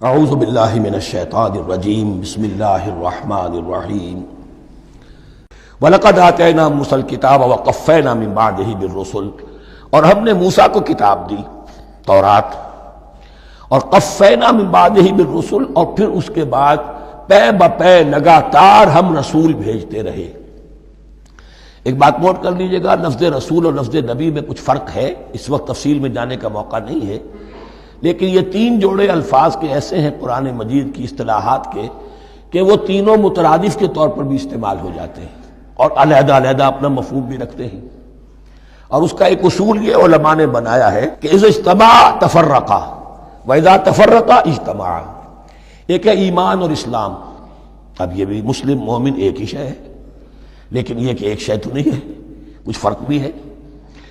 اعوذ باللہ من الشیطان الرجیم بسم اللہ الرحمن الرحیم وَلَقَدْ آتَيْنَا مُوسَى الْكِتَابَ وَقَفَّيْنَا مِن بَعْدِهِ بِالرُّسُلِ، اور ہم نے موسیٰ کو کتاب دی تورات، اور قفینا من بعدہ بالرسل، اور پھر اس کے بعد پے بپے لگاتار ہم رسول بھیجتے رہے۔ ایک بات نوٹ کر لیجئے گا، لفظ رسول اور لفظ نبی میں کچھ فرق ہے، اس وقت تفصیل میں جانے کا موقع نہیں ہے، لیکن یہ تین جوڑے الفاظ کے ایسے ہیں قرآن مجید کی اصطلاحات کے کہ وہ تینوں مترادف کے طور پر بھی استعمال ہو جاتے ہیں اور علیحدہ علیحدہ اپنا مفہوم بھی رکھتے ہیں۔ اور اس کا ایک اصول یہ علماء نے بنایا ہے کہ اذا اجتمع تفرقا واذا تفرقا اجتمعا۔ ایک ہے ایمان اور اسلام، اب یہ بھی مسلم مومن ایک ہی شے ہے، لیکن یہ کہ ایک شے تو نہیں ہے، کچھ فرق بھی ہے۔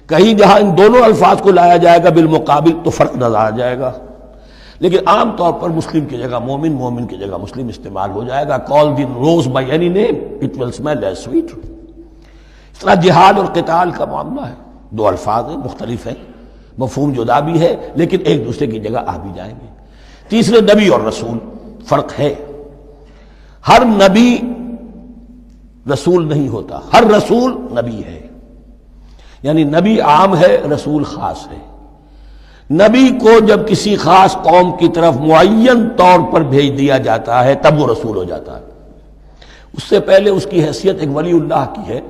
کہیں جہاں ان دونوں الفاظ کو لایا جائے گا بالمقابل تو فرق نظر آ جائے گا، لیکن عام طور پر مسلم کی جگہ مومن، مومن کی جگہ مسلم استعمال ہو جائے گا۔ call the rose by any name it will smell as sweet۔ اس طرح جہاد اور قتال کا معاملہ ہے، دو الفاظ ہیں، مختلف ہیں، مفہوم جدا بھی ہے لیکن ایک دوسرے کی جگہ آ بھی جائیں گے۔ تیسرے نبی اور رسول، فرق ہے، ہر نبی رسول نہیں ہوتا، ہر رسول نبی ہے، یعنی نبی عام ہے، رسول خاص ہے۔ نبی کو جب کسی خاص قوم کی طرف معین طور پر بھیج دیا جاتا ہے تب وہ رسول ہو جاتا ہے۔ اس سے پہلے اس کی حیثیت ایک ولی اللہ کی ہے،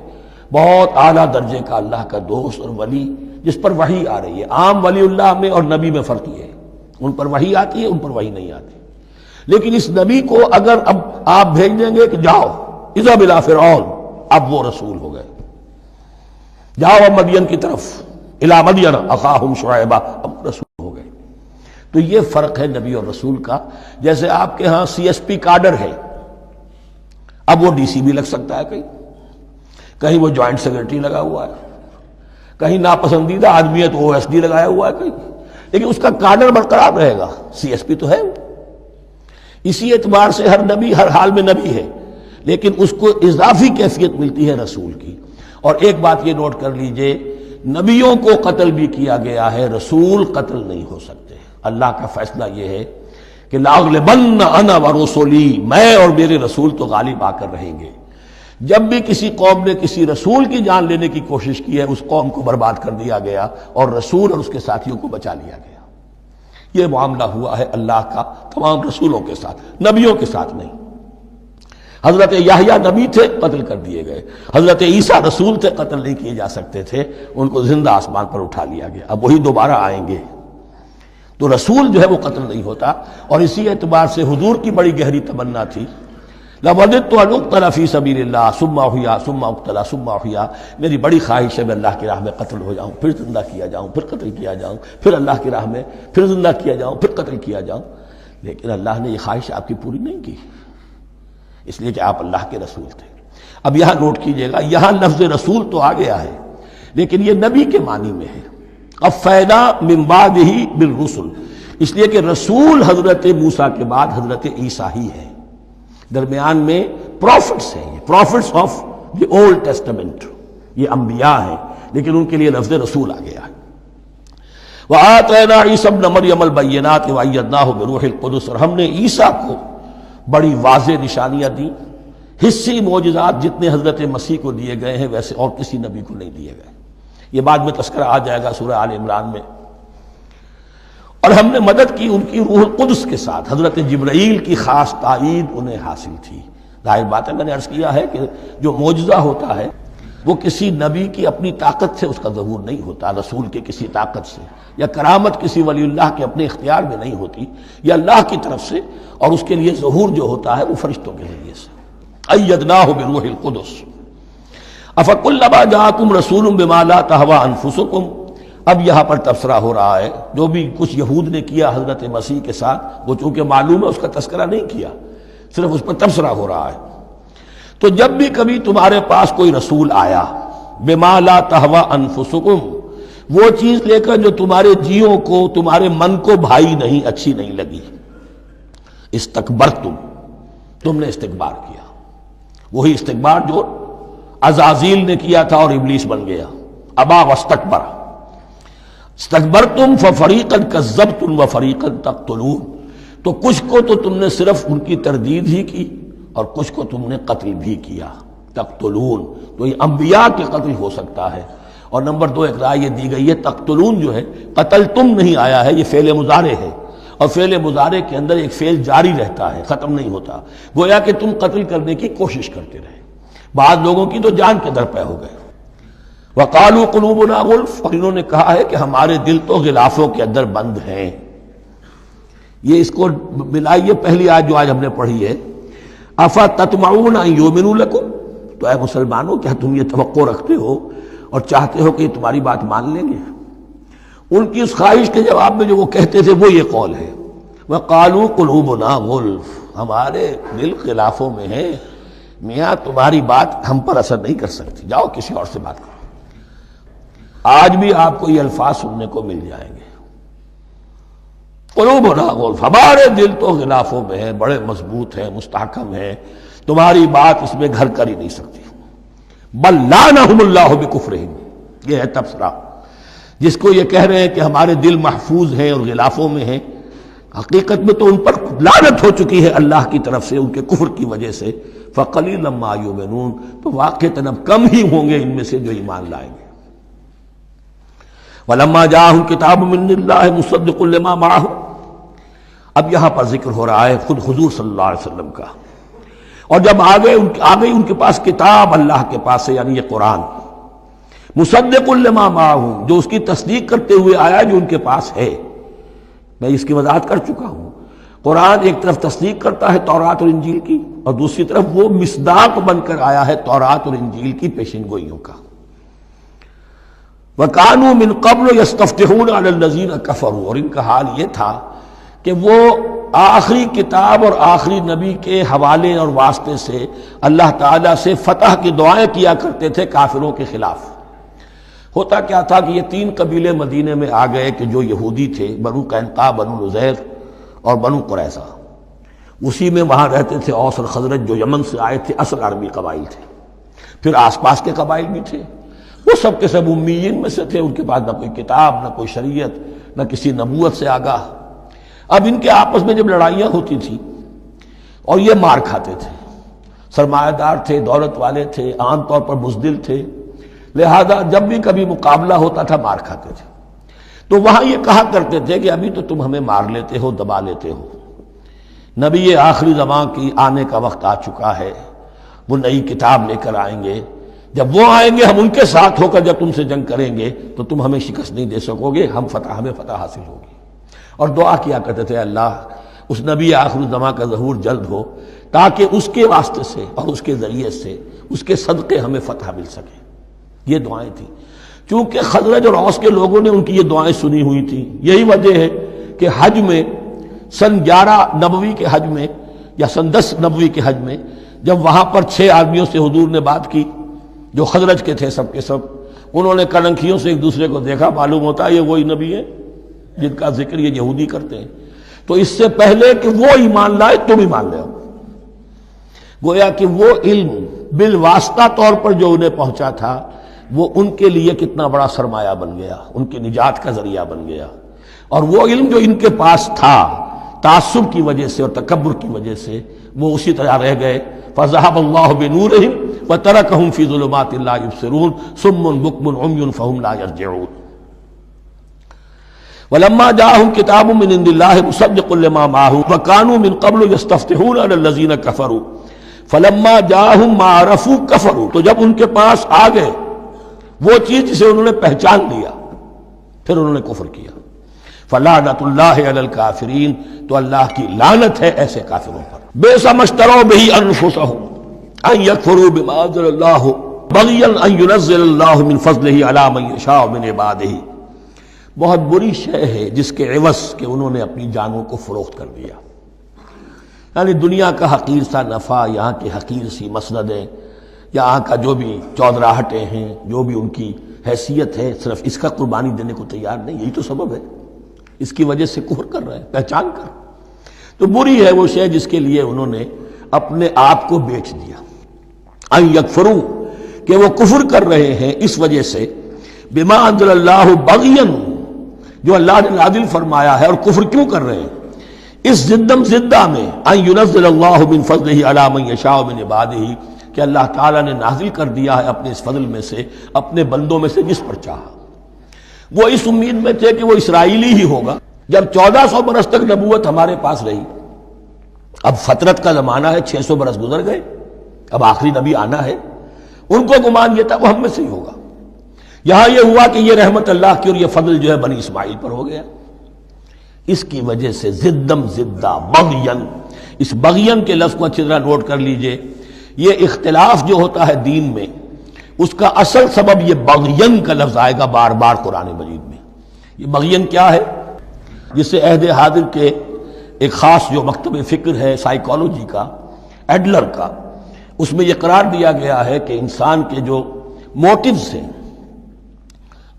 بہت اعلیٰ درجے کا اللہ کا دوست اور ولی جس پر وحی آ رہی ہے۔ عام ولی اللہ میں اور نبی میں فرق یہ ہے، ان پر وحی آتی ہے، ان پر وحی نہیں آتی۔ لیکن اس نبی کو اگر اب آپ بھیج دیں گے کہ جاؤ اذهب الى فرعون، اب وہ رسول ہو گئے، جاؤ اب مدین کی طرف، الی مدین اخاہم شعیبا، اب رسول ہو گئے۔ تو یہ فرق ہے نبی اور رسول کا۔ جیسے آپ کے ہاں سی ایس پی کاڈر ہے، اب وہ ڈی سی بھی لگ سکتا ہے، کہیں وہ جوائنٹ سیکرٹری لگا ہوا ہے، کہیں ناپسندیدہ آدمی ہے تو او ایس ڈی لگایا ہوا ہے، کہیں، لیکن اس کا کاڈر برقرار رہے گا، سی ایس پی تو ہے۔ اسی اعتبار سے ہر نبی ہر حال میں نبی ہے، لیکن اس کو اضافی کیفیت ملتی ہے رسول کی۔ اور ایک بات یہ نوٹ کر لیجئے، نبیوں کو قتل بھی کیا گیا ہے، رسول قتل نہیں ہو سکتے۔ اللہ کا فیصلہ یہ ہے کہ لاغلبن انا ورسلی، میں اور میرے رسول تو غالب آ کر رہیں گے۔ جب بھی کسی قوم نے کسی رسول کی جان لینے کی کوشش کی ہے، اس قوم کو برباد کر دیا گیا اور رسول اور اس کے ساتھیوں کو بچا لیا گیا۔ یہ معاملہ ہوا ہے اللہ کا تمام رسولوں کے ساتھ، نبیوں کے ساتھ نہیں۔ حضرت یحییٰ نبی تھے، قتل کر دیے گئے۔ حضرت عیسیٰ رسول تھے، قتل نہیں کیے جا سکتے تھے، ان کو زندہ آسمان پر اٹھا لیا گیا۔ اب وہی دوبارہ آئیں گے، تو رسول جو ہے وہ قتل نہیں ہوتا۔ اور اسی اعتبار سے حضور کی بڑی گہری تمنا تھی، لَوَدِدتُّ أَنْ أُقْتَلَ فِي سَبِيلِ اللَّهِ ثُمَّ أُحْيَا ثُمَّ أُقْتَلَ ثُمَّ أُحْيَا، میری بڑی خواہش ہے میں اللہ کی راہ میں قتل ہو جاؤں، پھر زندہ کیا جاؤں، پھر قتل کیا جاؤں، پھر اللہ کی راہ میں پھر زندہ کیا جاؤں، پھر قتل کیا جاؤں۔ لیکن اللہ نے یہ خواہش آپ کی پوری نہیں کی، اس لیے کہ آپ اللہ کے رسول تھے۔ اب یہاں نوٹ کیجئے گا، یہاں لفظ رسول تو آ گیا ہے لیکن یہ نبی کے معنی میں ہے۔ قفینا من بعدہ بالرسل، اس لیے کہ رسول حضرت موسیٰ کے بعد حضرت عیسیٰ ہی ہے، درمیان میں پروفٹس ہیں، یہ prophets of the Old Testament, یہ انبیاء ہیں، لیکن ان کے لیے لفظ رسول آ گیا ہے۔ وَآتَيْنَا عِيسَى ابْنَ مَرْيَمَ الْبَيِّنَاتِ وَأَيَّدْنَاهُ بِرُوحِ الْقُدُسِ، اور ہم نے عیسیٰ کو بڑی واضح نشانیاں دیں، حصی معجزات جتنے حضرت مسیح کو دیے گئے ہیں ویسے اور کسی نبی کو نہیں دیے گئے۔ یہ بعد میں تذکرہ آ جائے گا سورہ آل عمران میں۔ اور ہم نے مدد کی ان کی روح القدس کے ساتھ، حضرت جبرائیل کی خاص تائید انہیں حاصل تھی۔ ظاہر بات ہے، میں نے عرض کیا ہے کہ جو معجزہ ہوتا ہے وہ کسی نبی کی اپنی طاقت سے اس کا ظہور نہیں ہوتا، رسول کے کسی طاقت سے، یا کرامت کسی ولی اللہ کے اپنے اختیار میں نہیں ہوتی، یا اللہ کی طرف سے، اور اس کے لیے ظہور جو ہوتا ہے وہ فرشتوں کے ذریعے سے۔ ایدناہ بروح القدس افکلما جاءکم رسول بما لا تہوی انفسکم۔ اب یہاں پر تبصرہ ہو رہا ہے، جو بھی کچھ یہود نے کیا حضرت مسیح کے ساتھ، وہ چونکہ معلوم ہے اس کا تذکرہ نہیں کیا، صرف اس پر تبصرہ ہو رہا ہے۔ تو جب بھی کبھی تمہارے پاس کوئی رسول آیا، بما لا تہوی انفسکم، وہ چیز لے کر جو تمہارے جیوں کو، تمہارے من کو بھائی نہیں، اچھی نہیں لگی، استکبرتم، تم نے استکبار کیا، وہی استکبار جو عزازیل نے کیا تھا اور ابلیس بن گیا، ابا واستکبر۔ استکبرتم ففریقا کذبتم وفریقا تقتلون، تو کچھ کو تو تم نے صرف ان کی تردید ہی کی اور کچھ کو تم نے قتل بھی کیا. تقتلون تو یہ انبیاء کے قتل ہو سکتا ہے. اور نمبر 2 ایک رائے یہ دی گئی ہے تقتلون جو ہے قتل تم نہیں آیا ہے، یہ فعل مضارع ہے اور فعل مضارع کے اندر ایک فعل جاری رہتا ہے، ختم نہیں ہوتا. گویا کہ تم قتل کرنے کی کوشش کرتے رہے. بعض لوگوں کی تو جان کے در پہ ہو گئے. وقالوا قلوبنا غلف، اور انہوں نے کہا ہے کہ ہمارے دل تو غلافوں کے اندر بند ہیں. یہ اس کو ملائیے پہلی آیت جو آج ہم نے پڑھی ہے، افتطمعون ان یؤمنوا لکم، تو اے مسلمانوں کیا تم یہ توقع رکھتے ہو اور چاہتے ہو کہ یہ تمہاری بات مان لیں گے؟ ان کی اس خواہش کے جواب میں جو وہ کہتے تھے وہ یہ قول ہے، وقالوا قلوبنا غلف، ہمارے دل غلافوں میں ہیں، میاں تمہاری بات ہم پر اثر نہیں کر سکتی، جاؤ کسی اور سے بات کرو. آج بھی آپ کو یہ الفاظ سننے کو مل جائیں گے، قلوبنا غلف، ہمارے دل تو غلافوں میں ہیں، بڑے مضبوط ہیں، مستحکم ہیں، تمہاری بات اس میں گھر کر ہی نہیں سکتی. بل لعنہم اللہ بکفرہم، یہ ہے تبصرہ. جس کو یہ کہہ رہے ہیں کہ ہمارے دل محفوظ ہیں اور غلافوں میں ہیں، حقیقت میں تو ان پر لعنت ہو چکی ہے اللہ کی طرف سے ان کے کفر کی وجہ سے. فقلیلا ما یؤمنون، تو واقعتاً اب کم ہی ہوں گے ان میں سے جو ایمان لائیں گے. وَلَمَّا جَاءَهُمْ كِتَابٌ مِّنْ اللَّهِ مُصَدِّقٌ لِّمَا مَعَهُمْ، اب یہاں پر ذکر ہو رہا ہے خود حضور صلی اللہ علیہ وسلم کا. اور جب آ گئی ان کے پاس کتاب اللہ کے پاس سے، یعنی یہ قرآن، مصدق لما معہم، جو اس کی تصدیق کرتے ہوئے آیا جو ان کے پاس ہے. میں اس کی وضاحت کر چکا ہوں. قرآن ایک طرف تصدیق کرتا ہے تورات اور انجیل کی، اور دوسری طرف وہ مصداق بن کر آیا ہے تورات اور انجیل کی پیشن گوئیوں کا. وَكَانُوا مِن قَبْلُ يَسْتَفْتِحُونَ عَلَى الَّذِينَ كَفَرُوا، اور ان کا حال یہ تھا کہ وہ آخری کتاب اور آخری نبی کے حوالے اور واسطے سے اللہ تعالیٰ سے فتح کی دعائیں کیا کرتے تھے کافروں کے خلاف. ہوتا کیا تھا کہ یہ 3 قبیلے مدینے میں آ گئے کہ جو یہودی تھے، بنو قینقاع، بنو نذیر اور بنو قریظہ. اسی میں وہاں رہتے تھے اوس اور خزرج جو یمن سے آئے تھے، اصل عربی قبائل تھے. پھر آس پاس کے قبائل بھی تھے، وہ سب کے سب امیین میں سے تھے، ان کے پاس نہ کوئی کتاب، نہ کوئی شریعت، نہ کسی نبوت سے آگاہ. اب ان کے آپس میں جب لڑائیاں ہوتی تھیں اور یہ مار کھاتے تھے، سرمایہ دار تھے، دولت والے تھے، عام طور پر بزدل تھے، لہذا جب بھی کبھی مقابلہ ہوتا تھا مار کھاتے تھے. تو وہاں یہ کہا کرتے تھے کہ ابھی تو تم ہمیں مار لیتے ہو، دبا لیتے ہو، نبی آخری زمان کی آنے کا وقت آ چکا ہے، وہ نئی کتاب لے کر آئیں گے، جب وہ آئیں گے ہم ان کے ساتھ ہو کر جب تم سے جنگ کریں گے تو تم ہمیں شکست نہیں دے سکو گے، ہمیں فتح حاصل ہوگی. اور دعا کیا کرتے تھے اللہ اس نبی آخر الزمان کا ظہور جلد ہو تاکہ اس کے واسطے سے اور اس کے ذریعے سے اس کے صدقے ہمیں فتح مل سکے. یہ دعائیں تھیں. چونکہ خزرج اور اوس کے لوگوں نے ان کی یہ دعائیں سنی ہوئی تھیں. یہی وجہ ہے کہ حج میں سن 11 نبوی کے حج میں یا سن 10 نبوی کے حج میں جب وہاں پر 6 آدمیوں سے حضور نے بات کی جو خزرج کے تھے، سب کے سب انہوں نے کلنکھیوں سے ایک دوسرے کو دیکھا، معلوم ہوتا ہے یہ وہی نبی ہے جن کا ذکر یہ یہودی کرتے ہیں. تو اس سے پہلے کہ وہ ایمان لائے تم ایمان لے آؤ. گویا کہ وہ علم بالواسطہ طور پر جو انہیں پہنچا تھا وہ ان کے لیے کتنا بڑا سرمایہ بن گیا، ان کی نجات کا ذریعہ بن گیا. اور وہ علم جو ان کے پاس تھا تعصب کی وجہ سے اور تکبر کی وجہ سے وہ اسی طرح رہ گئے. فَذَهَبَ اللَّهُ بِنُورِهِمْ وَتَرَكَهُمْ فِي ظُلُمَاتٍ لَا يُبْصِرُونَ صُمٌّ بُكْمٌ عُمْيٌ فَهُمْ لَا يَرْجِعُونَ. وَلَمَّا جَاءَهُمْ كِتَابٌ مِّنْ عِندِ اللَّهِ مُصَدِّقٌ لِّمَا مَعَهُمْ وَكَانُوا مِن قَبْلُ يَسْتَفْتِحُونَ عَلَى الَّذِينَ كَفَرُوا فَلَمَّا جَاءَهُم مَّا عَرَفُوا كَفَرُوا. تو جب ان کے پاس آ گئے وہ چیز جسے انہوں نے پہچان لیا پھر انہوں نے کفر کیا. فَلَعْنَةُ اللَّهِ عَلَى الْكَافِرِينَ، تو اللہ کی لعنت ہے ایسے کافروں پر. بئس ما اشتروا به أنفسهم أن يكفروا بما أنزل الله بغيا أن ينزل الله من فضله على من يشاء من عباده. بہت بری شے ہے جس کے عوض کہ انہوں نے اپنی جانوں کو فروخت کر دیا. یعنی دنیا کا حقیر سا نفع، یہاں کی حقیر سی مسندیں، یہاں کا جو بھی چودراہٹیں ہیں، جو بھی ان کی حیثیت ہے، صرف اس کا قربانی دینے کو تیار نہیں. یہی تو سبب ہے، اس کی وجہ سے کفر کر رہے ہیں پہچان کر. تو بری ہے وہ شے جس کے لیے انہوں نے اپنے آپ کو بیچ دیا. ان یکفروا، کہ وہ کفر کر رہے ہیں اس وجہ سے بما انزل اللہ بغیا، جو اللہ نے نازل فرمایا ہے. اور کفر کیوں کر رہے ہیں؟ اس زدم زدہ میں ان ينزل اللہ من فضلہ علی من یشاء من عبادہ، کہ اللہ تعالیٰ نے نازل کر دیا ہے اپنے اس فضل میں سے اپنے بندوں میں سے جس پر چاہا۔ وہ اس امید میں تھے کہ وہ اسرائیلی ہی ہوگا۔ جب 1400 برس تک نبوت ہمارے پاس رہی، اب فترت کا زمانہ ہے، 600 برس گزر گئے، اب آخری نبی آنا ہے، ان کو گمان یہ تھا وہ ہم میں سے ہی ہوگا۔ یہاں یہ ہوا کہ یہ رحمت اللہ کی اور یہ فضل جو ہے بنی اسماعیل پر ہو گیا۔ اس کی وجہ سے زدم زدہ بغین، اس بغین کے لفظ کو اچھی طرح نوٹ کر لیجئے، یہ اختلاف جو ہوتا ہے دین میں اس کا اصل سبب یہ بغین کا لفظ آئے گا بار بار قرآن مجید میں۔ یہ بغین کیا ہے؟ جس سے عہد حاضر کے ایک خاص جو مکتب فکر ہے سائیکالوجی کا، ایڈلر کا، اس میں یہ قرار دیا گیا ہے کہ انسان کے جو موٹیوز ہیں،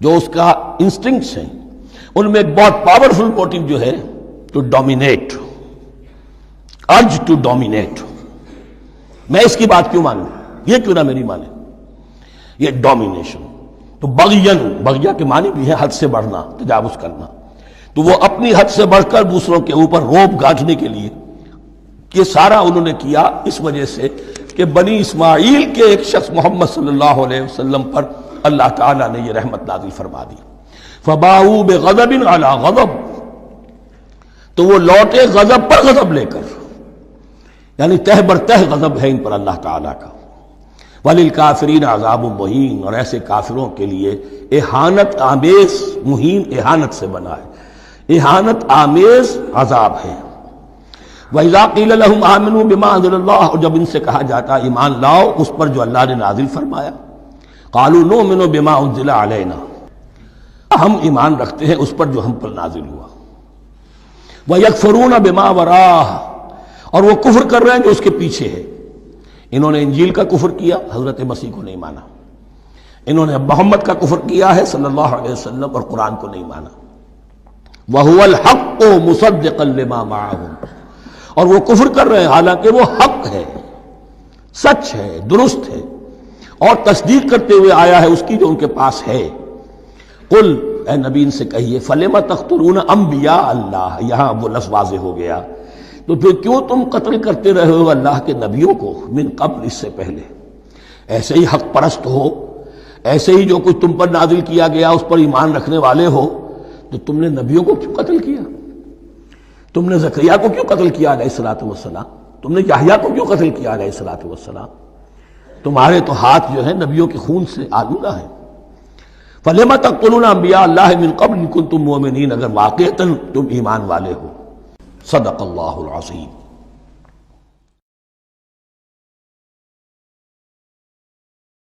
جو اس کا انسٹنکٹس ہیں، ان میں ایک بہت پاورفل موٹیو جو ہے to dominate, urge to dominate. میں اس کی بات کیوں مانوں، یہ کیوں نہ میری مانے، یہ ڈومینیشن۔ تو بغین، بغیہ کے معنی بھی ہے حد سے بڑھنا، تجاوز کرنا۔ تو وہ اپنی حد سے بڑھ کر دوسروں کے اوپر روب گاجنے کے لیے یہ سارا انہوں نے کیا، اس وجہ سے کہ بنی اسماعیل کے ایک شخص محمد صلی اللہ علیہ وسلم پر اللہ تعالیٰ نے یہ رحمت نازل فرما دی۔ فباؤوا بغضب علی غضب، تو وہ لوٹے غضب پر غضب لے کر، یعنی تہ بر تہ غضب ہے ان پر اللہ تعالیٰ کا۔ وَلِلْكَافِرِينَ عَذَابٌ مُّهِينٌ، اور ایسے کافروں کے لیے اہانت آمیز، مہین اہانت سے بنا ہے، اہانت آمیز عذاب ہے۔ وَإِذَا قِيلَ لَهُمْ آمِنُوا بِمَا أَنزَلَ اللَّهُ، اور جب ان سے کہا جاتا ایمان لاؤ اس پر جو اللہ نے نازل فرمایا، قَالُوا نُؤْمِنُ بِمَا أُنزِلَ عَلَيْنَا، ہم ایمان رکھتے ہیں اس پر جو ہم پر نازل ہوا۔ وَيَكْفُرُونَ بِمَا وَرَاءَهُ، اور وہ کفر کر رہے ہیں جو اس کے پیچھے ہے۔ انہوں نے انجیل کا کفر کیا، حضرت مسیح کو نہیں مانا۔ انہوں نے محمد کا کفر کیا ہے صلی اللہ علیہ وسلم، اور قرآن کو نہیں مانا۔ وَهُوَ الْحَقُّ مُصَدِّقًا لِمَا مَعَهُمْ، اور وہ کفر کر رہے ہیں حالانکہ وہ حق ہے، سچ ہے، درست ہے، اور تصدیق کرتے ہوئے آیا ہے اس کی جو ان کے پاس ہے۔ قل، اے نبی ان سے کہیے، فَلِمَ تَقْتُلُونَ أَنبِيَاءَ اللَّهِ، یہاں وہ لفظ واضح ہو گیا، تو پھر کیوں تم قتل کرتے رہے ہو اللہ کے نبیوں کو، من قبل، اس سے پہلے۔ ایسے ہی حق پرست ہو، ایسے ہی جو کچھ تم پر نازل کیا گیا اس پر ایمان رکھنے والے ہو، تو تم نے نبیوں کو کیوں قتل کیا؟ تم نے زکریا کو کیوں قتل کیا علیہ الصلوۃ والسلام؟ تم نے یحییٰ کو کیوں قتل کیا علیہ الصلوۃ والسلام؟ تمہارے تو ہاتھ جو ہے نبیوں کے خون سے آلودہ ہے۔ فَلِمَ تَقْتُلُونَ أَنبِيَاءَ اللَّهِ مِن قَبْلِ إِن كُنتُم مُّؤْمِنِينَ، اگر واقعتاً تم ایمان والے ہو۔ صدق اللہ العظیم۔